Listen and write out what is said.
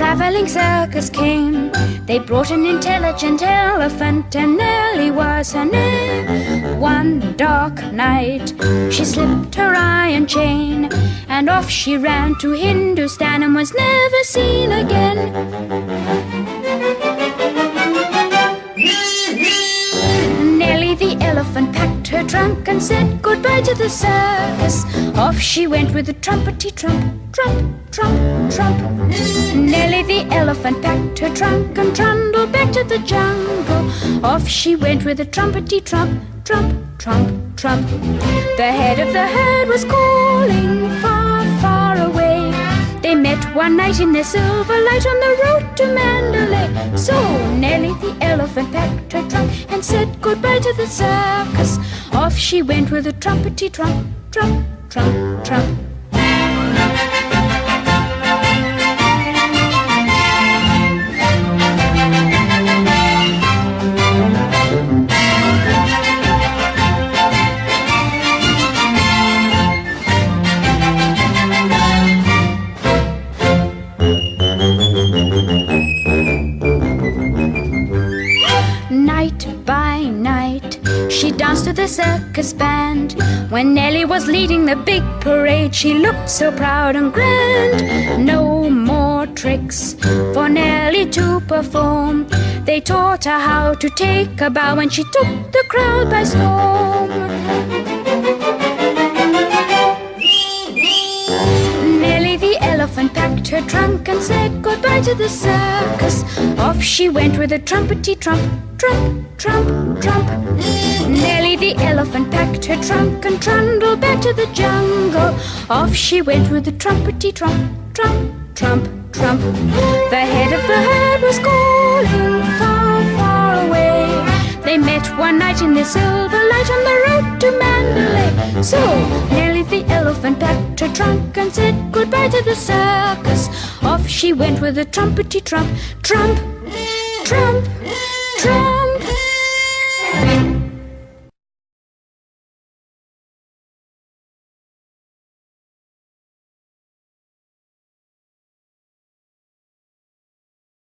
traveling circus came. They brought an intelligent elephant, and Nellie was her name. One dark night, she slipped her iron chain, and off she ran to Hindustan and was never seen again. Nellie the elephant packed her trunk and said goodbye to the circus. Off she went with a trumpety trump, trump, trump, trump. Nellie the elephant packed her trunk and trundled back to the jungle. Off she went with a trumpety trump, trump, trump, trump. The head of the herd was calling far, far away. They met one night in their silver light on the road to Mandalay. So Nellie the elephant packed her trunk and said goodbye to the circus. Off she went with a trumpety trump, trump, trump, trump. Night by night, she danced to the circus band. When Nellie was leading the big parade, she looked so proud and grand. No more tricks for Nellie to perform. They taught her how to take a bow, and she took the crowd by storm. Nellie the elephant packed her trunk and said goodbye to the circus. Off she went with a trumpety trump, trump, trump, trump. Nellie the elephant packed her trunk and trundled back to the jungle. Off she went with a trumpety trump, trump, trump, trump. The head of the herd was calling far, far away. They met one night in the silver light on the road to Mandalay. So Nellie the elephant packed her trunk and said goodbye to the circus. Off she went with a trumpety trump, trump, trump, trump.